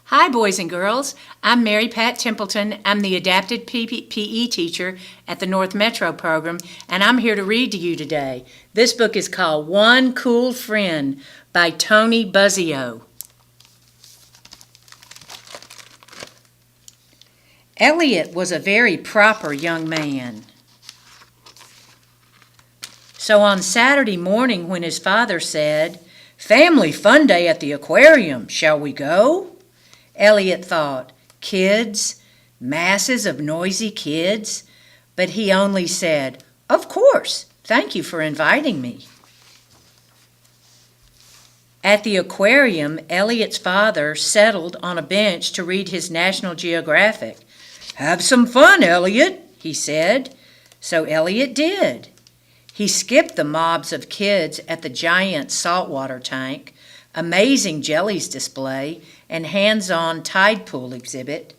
Hi, boys and girls. I'm Mary Pat Templeton. I'm the adapted PE teacher at the North Metro program, and I'm here to read to you today. This book is called One Cool Friend by Tony Buzzio. Elliot was a very proper young man. So on Saturday morning when his father said, "Family fun day at the aquarium, shall we go?" Elliot thought, kids, masses of noisy kids, but he only said, "Of course, thank you for inviting me." At the aquarium, Elliot's father settled on a bench to read his National Geographic. "Have some fun, Elliot," he said. So Elliot did. He skipped the mobs of kids at the giant saltwater tank, amazing jellies display, and hands-on tide pool exhibit.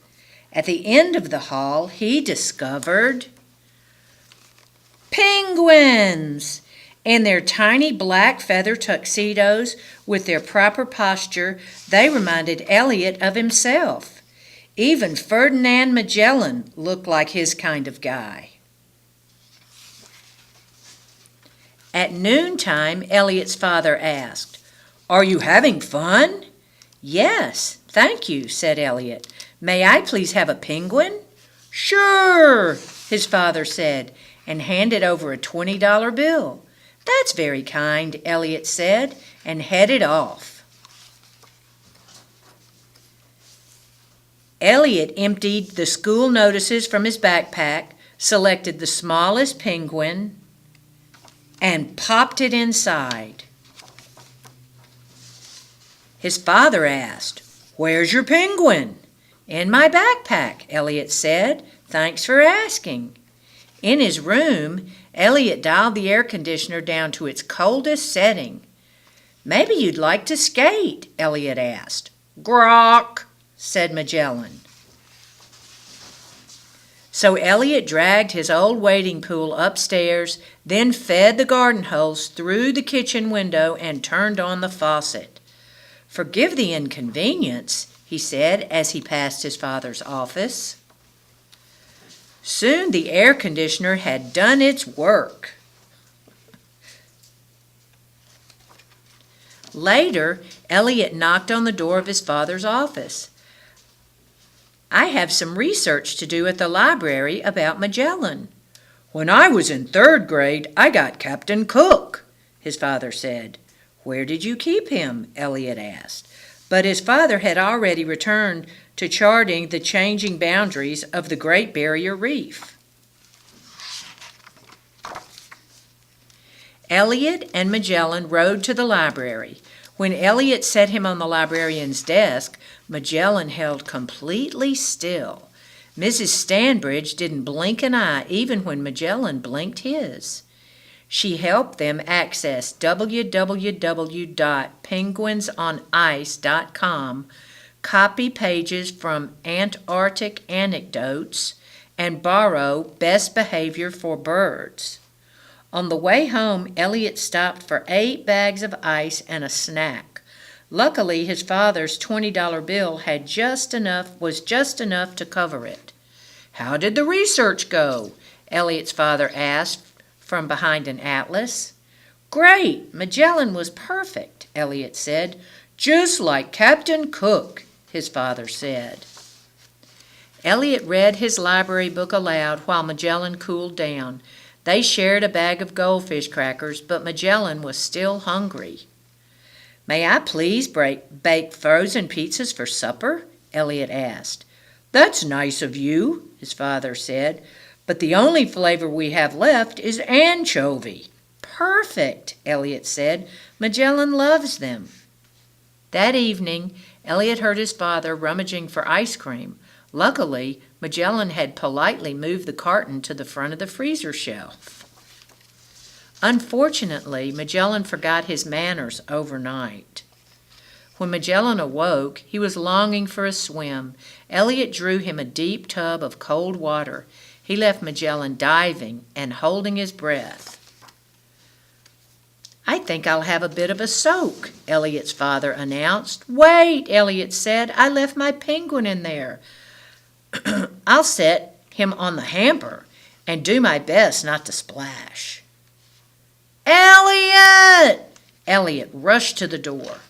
At the end of the hall, he discovered penguins! In their tiny black feather tuxedos, with their proper posture, they reminded Elliot of himself. Even Ferdinand Magellan looked like his kind of guy. At noontime, Elliot's father asked, "Are you having fun?" "Yes, thank you," said Elliot. "May I please have a penguin?" "Sure," his father said, and handed over a $20 bill. "That's very kind," Elliot said, and headed off. Elliot emptied the school notices from his backpack, selected the smallest penguin, and popped it inside. His father asked, "Where's your penguin?" "In my backpack," Elliot said. "Thanks for asking." In his room, Elliot dialed the air conditioner down to its coldest setting. "Maybe you'd like to skate?" Elliot asked. "Grok," said Magellan. So Elliot dragged his old wading pool upstairs, then fed the garden hose through the kitchen window and turned on the faucet. "Forgive the inconvenience," he said as he passed his father's office. Soon the air conditioner had done its work. Later, Elliot knocked on the door of his father's office. "I have some research to do at the library about Magellan." "When I was in 3rd grade, I got Captain Cook," his father said. "Where did you keep him?" Elliot asked. But his father had already returned to charting the changing boundaries of the Great Barrier Reef. Elliot and Magellan rode to the library. When Elliot set him on the librarian's desk, Magellan held completely still. Mrs. Stanbridge didn't blink an eye even when Magellan blinked his. She helped them access www.penguinsonice.com, copy pages from Antarctic Anecdotes, and borrow Best Behavior for Birds. On the way home, Elliot stopped for 8 bags of ice and a snack. Luckily, his father's $20 bill was just enough to cover it. "How did the research go?" Elliot's father asked from behind an atlas. "Great! Magellan was perfect," Elliot said. "Just like Captain Cook," his father said. Elliot read his library book aloud while Magellan cooled down. They shared a bag of goldfish crackers, but Magellan was still hungry. "May I please bake frozen pizzas for supper?" Elliot asked. "That's nice of you," his father said, "but the only flavor we have left is anchovy." "Perfect," Elliot said. "Magellan loves them." That evening, Elliot heard his father rummaging for ice cream. Luckily, Magellan had politely moved the carton to the front of the freezer shelf. Unfortunately, Magellan forgot his manners overnight. When Magellan awoke, he was longing for a swim. Elliot drew him a deep tub of cold water. He left Magellan diving and holding his breath. "I think I'll have a bit of a soak," Elliot's father announced. "Wait," Elliot said. "I left my penguin in there. I'll set him on the hamper and do my best not to splash." "Elliot!" Elliot rushed to the door.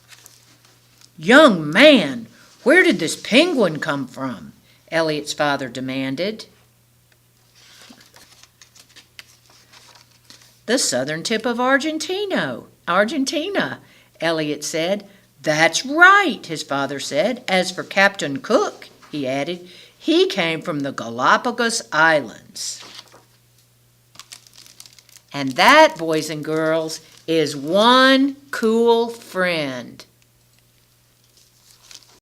"Young man, where did this penguin come from?" Elliot's father demanded. "The southern tip of Argentina," Elliot said. "That's right," his father said. "As for Captain Cook," he added, "he came from the Galapagos Islands." And that, boys and girls, is one cool friend.